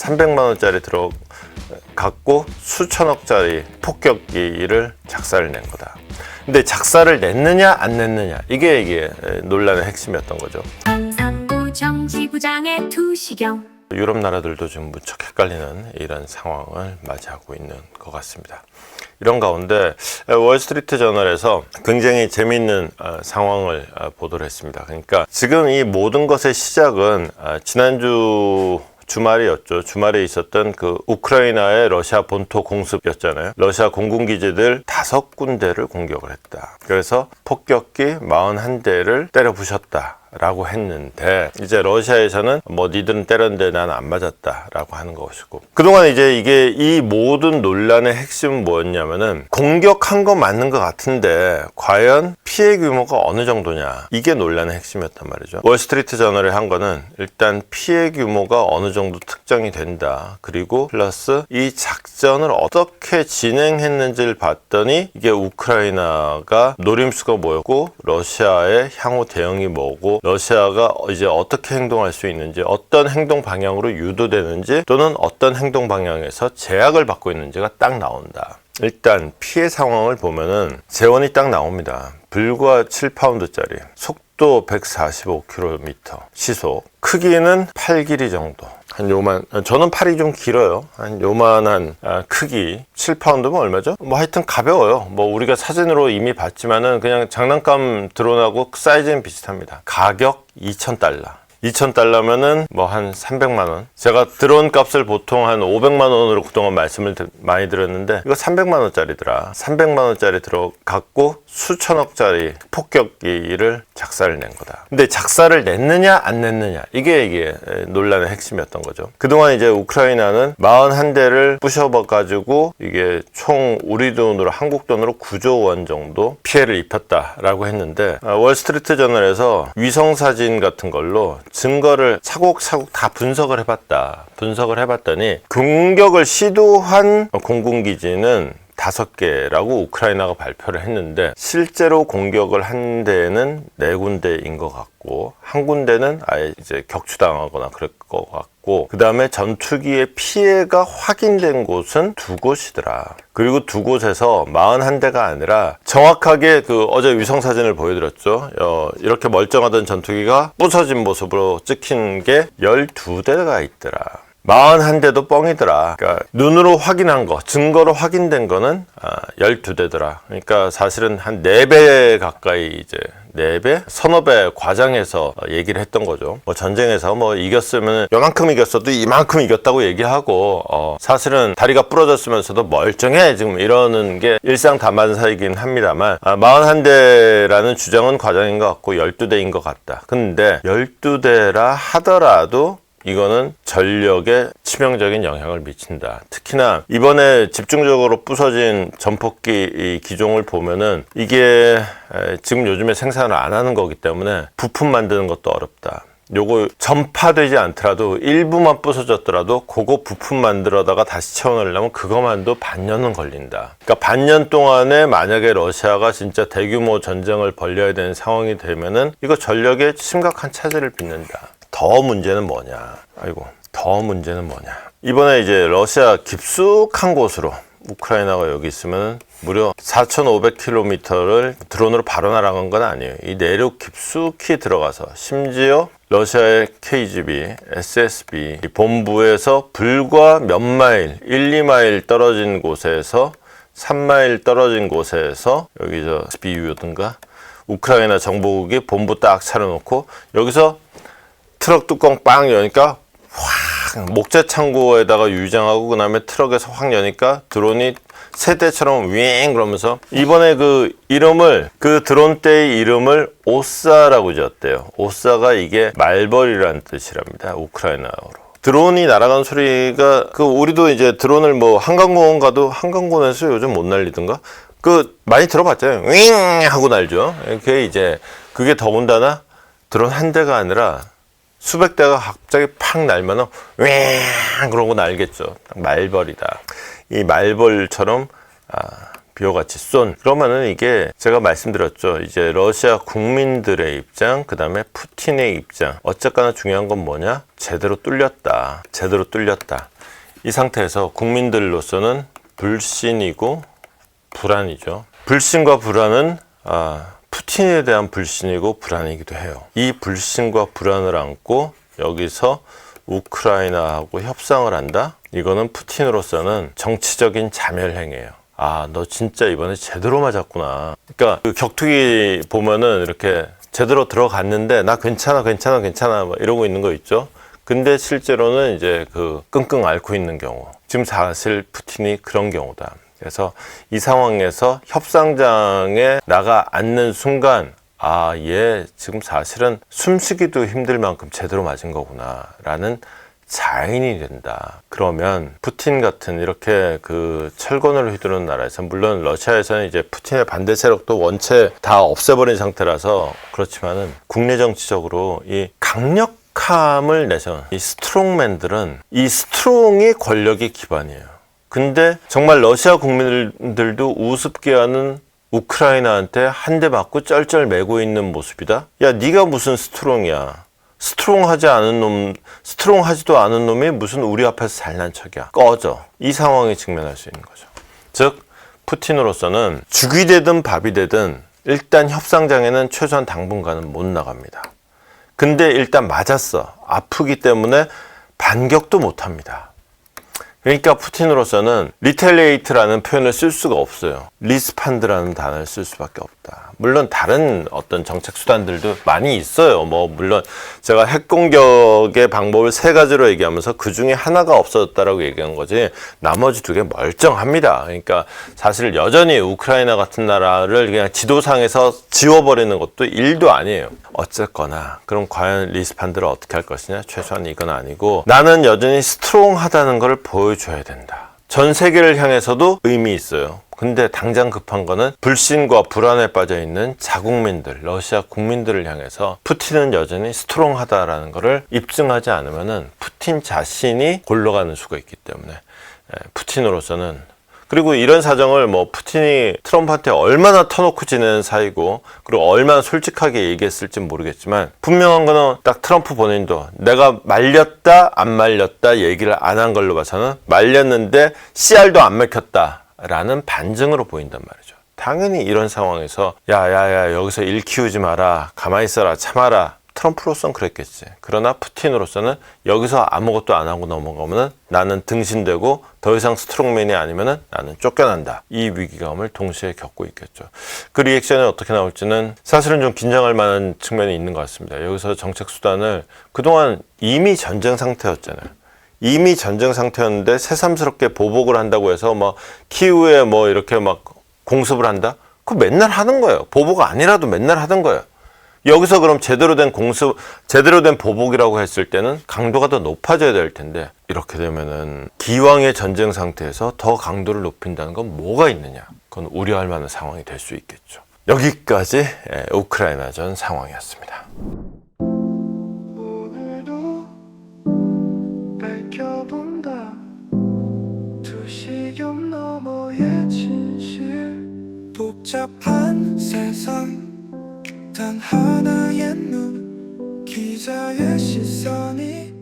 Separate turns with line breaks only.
300만 원짜리 갖고 수천억짜리 폭격기를 작사를 낸 거다. 근데 작사를 냈느냐 안 냈느냐, 이게 논란의 핵심이었던 거죠.
상부 정지부장의 투시경.
유럽 나라들도 지금 무척 헷갈리는 이런 상황을 맞이하고 있는 것 같습니다. 이런 가운데 월스트리트 저널에서 굉장히 재미있는 상황을 보도를 했습니다. 그러니까 지금 이 모든 것의 시작은 지난주 주말이었죠. 주말에 있었던 그 우크라이나의 러시아 본토 공습이었잖아요. 러시아 공군기지들 5군데를 공격을 했다. 그래서 폭격기 41대를 때려 부셨다 라고 했는데, 이제 러시아에서는 뭐 니들은 때렸는데 난 안 맞았다 라고 하는 것이고, 그동안 이제 이 모든 논란의 핵심은 뭐였냐면은 공격한 거 맞는 것 같은데 과연 피해 규모가 어느 정도냐, 이게 논란의 핵심이었단 말이죠. 월스트리트 저널이 한 거는 일단 피해 규모가 어느 정도 특정이 된다, 그리고 플러스 이 작전을 어떻게 진행했는지를 봤더니 이게 우크라이나가 노림수가 뭐였고 러시아의 향후 대응이 뭐고, 러시아가 이제 어떻게 행동할 수 있는지, 어떤 행동 방향으로 유도되는지, 또는 어떤 행동 방향에서 제약을 받고 있는지가 딱 나온다. 일단 피해 상황을 보면은 재원이 딱 나옵니다. 불과 7파운드짜리, 속도 145km, 시속, 크기는 8길이 정도. 한 요만, 저는 팔이 좀 길어요. 한 요만한 크기. 7파운드면 얼마죠? 뭐 하여튼 가벼워요. 뭐 우리가 사진으로 이미 봤지만은 그냥 장난감 드론하고 사이즈는 비슷합니다. 가격 2,000달러. 2,000달러면은 뭐 한 300만 원. 제가 드론 값을 보통 한 500만 원으로 그동안 말씀을 많이 드렸는데, 이거 300만 원짜리더라. 300만 원짜리 갖고 수천억짜리 폭격기를 작사를 낸 거다. 근데 작사를 냈느냐 안 냈느냐, 이게 논란의 핵심이었던 거죠. 그동안 이제 우크라이나는 41대를 부셔가지고 이게 총 우리 돈으로, 한국 돈으로 9조 원 정도 피해를 입혔다라고 했는데, 월스트리트 저널에서 위성사진 같은 걸로 증거를 차곡차곡 다 분석을 해봤더니 공격을 시도한 공군기지는 5개라고 우크라이나가 발표를 했는데, 실제로 공격을 한 데에는 4군데인 것 같고, 한 군데는 아예 이제 격추당하거나 그럴 것 같고, 그 다음에 전투기의 피해가 확인된 곳은 2곳이더라. 그리고 2곳에서 41대가 아니라 정확하게 어제 위성사진을 보여드렸죠. 이렇게 멀쩡하던 전투기가 부서진 모습으로 찍힌 게 12대가 있더라. 41대도 뻥이더라. 그러니까 눈으로 확인한 거, 증거로 확인된 거는 12대더라. 그러니까 사실은 한 4배 가까이, 이제 4배? 서너 배 과장해서 얘기를 했던 거죠. 뭐 전쟁에서 뭐 이겼으면 요만큼 이겼어도 이만큼 이겼다고 얘기하고, 사실은 다리가 부러졌으면서도 멀쩡해 지금 이러는 게 일상다반사이긴 합니다만, 41대라는 주장은 과장인 것 같고 12대인 것 같다. 근데 12대라 하더라도 이거는 전력에 치명적인 영향을 미친다. 특히나 이번에 집중적으로 부서진 전폭기 이 기종을 보면은 이게 지금 요즘에 생산을 안 하는 거기 때문에 부품 만드는 것도 어렵다. 요거 전파되지 않더라도 일부만 부서졌더라도 그거 부품 만들어다가 다시 채워넣으려면 그것만도 반년은 걸린다. 그러니까 반년 동안에 만약에 러시아가 진짜 대규모 전쟁을 벌여야 되는 상황이 되면은 이거 전력에 심각한 차질을 빚는다. 더 문제는 뭐냐. 이번에 이제 러시아 깊숙한 곳으로, 우크라이나가 여기 있으면 무려 4,500km를 드론으로 바로 날아간 건 아니에요. 이 내륙 깊숙이 들어가서, 심지어 러시아의 KGB, SSB 본부에서 불과 몇 마일, 1, 2마일 떨어진 곳에서, 3마일 떨어진 곳에서, 여기 SBU든가 우크라이나 정보국이 본부 딱 차려놓고, 여기서 트럭 뚜껑 빵 여니까 확 목재 창고에다가 유장하고, 그 다음에 트럭에서 확 여니까 드론이 새떼처럼 윙 그러면서, 이번에 그 드론대의 이름을 오사라고 지었대요. 오사가 이게 말벌이라는 뜻이랍니다. 우크라이나어로. 드론이 날아간 소리가, 우리도 이제 드론을 뭐 한강공원 가도, 한강공원에서 요즘 못 날리던가? 많이 들어봤잖아요. 윙 하고 날죠. 그게 더군다나 드론 한 대가 아니라 수백 대가 갑자기 팍 날면은 윙 그러고 날겠죠. 말벌이다. 이 말벌처럼 비호같이 쏜. 그러면은 이게 제가 말씀드렸죠. 이제 러시아 국민들의 입장, 그 다음에 푸틴의 입장. 어쨌거나 중요한 건 뭐냐? 제대로 뚫렸다. 제대로 뚫렸다. 이 상태에서 국민들로서는 불신이고 불안이죠. 불신과 불안은 푸틴에 대한 불신이고 불안이기도 해요. 이 불신과 불안을 안고 여기서 우크라이나하고 협상을 한다? 이거는 푸틴으로서는 정치적인 자멸행위예요. 너 진짜 이번에 제대로 맞았구나. 그러니까 그 격투기 보면은 이렇게 제대로 들어갔는데 나 괜찮아 막 이러고 있는 거 있죠. 근데 실제로는 이제 그 끙끙 앓고 있는 경우. 지금 사실 푸틴이 그런 경우다. 그래서 이 상황에서 협상장에 나가 앉는 순간 얘 지금 사실은 숨쉬기도 힘들 만큼 제대로 맞은 거구나 라는 자인이 된다. 그러면 푸틴 같은 이렇게 그 철권을 휘두르는 나라에서, 물론 러시아에서는 이제 푸틴의 반대 세력도 원체 다 없애버린 상태라서 그렇지만은 국내 정치적으로 이 강력함을 내세운 이 스트롱맨들은, 이 스트롱이 권력의 기반이에요. 근데 정말 러시아 국민들도 우습게 하는 우크라이나한테 한 대 맞고 쩔쩔 매고 있는 모습이다. 야, 네가 무슨 스트롱이야. 스트롱하지도 않은 놈이 무슨 우리 앞에서 잘난 척이야. 꺼져. 이 상황에 직면할 수 있는 거죠. 즉 푸틴으로서는 죽이 되든 밥이 되든 일단 협상장에는 최소한 당분간은 못 나갑니다. 근데 일단 맞았어. 아프기 때문에 반격도 못 합니다. 그러니까 푸틴으로서는 리텔레이트라는 표현을 쓸 수가 없어요. 리스판드라는 단어를 쓸 수밖에 없다. 물론 다른 어떤 정책 수단들도 많이 있어요. 물론 제가 핵 공격의 방법을 3가지로 얘기하면서 그 중에 하나가 없어졌다라고 얘기한 거지 나머지 2개 멀쩡합니다. 그러니까 사실 여전히 우크라이나 같은 나라를 그냥 지도상에서 지워버리는 것도 일도 아니에요. 어쨌거나 그럼 과연 리스판드를 어떻게 할 것이냐? 최소한 이건 아니고 나는 여전히 스트롱하다는 걸 보여줘야 된다. 전 세계를 향해서도 의미 있어요. 근데 당장 급한 거는 불신과 불안에 빠져 있는 자국민들, 러시아 국민들을 향해서 푸틴은 여전히 스트롱하다라는 것을 입증하지 않으면은 푸틴 자신이 골러가는 수가 있기 때문에 푸틴으로서는, 그리고 이런 사정을 푸틴이 트럼프한테 얼마나 터놓고 지내는 사이고 그리고 얼마나 솔직하게 얘기했을지 모르겠지만 분명한 거는 딱 트럼프 본인도 내가 말렸다 안 말렸다 얘기를 안 한 걸로 봐서는 말렸는데 씨알도 안 먹혔다 라는 반증으로 보인단 말이죠. 당연히 이런 상황에서 야야야 여기서 일 키우지 마라, 가만히 있어라, 참아라. 트럼프로서는 그랬겠지. 그러나 푸틴으로서는 여기서 아무것도 안 하고 넘어가면 나는 등신되고 더 이상 스트롱맨이 아니면 나는 쫓겨난다. 이 위기감을 동시에 겪고 있겠죠. 그 리액션이 어떻게 나올지는 사실은 좀 긴장할 만한 측면이 있는 것 같습니다. 여기서 정책 수단을 그동안 이미 전쟁 상태였잖아요. 이미 전쟁 상태였는데 새삼스럽게 보복을 한다고 해서 키우에 이렇게 공습을 한다? 그거 맨날 하는 거예요. 보복 아니라도 맨날 하는 거예요. 여기서 그럼 제대로 된 공습, 제대로 된 보복이라고 했을 때는 강도가 더 높아져야 될 텐데 이렇게 되면은 기왕의 전쟁 상태에서 더 강도를 높인다는 건 뭐가 있느냐? 그건 우려할 만한 상황이 될 수 있겠죠. 여기까지 우크라이나전 상황이었습니다.
오늘도 밝혀본다 두시경 너머의 진실 복잡한 세상 단 하나의 눈 기자의 시선이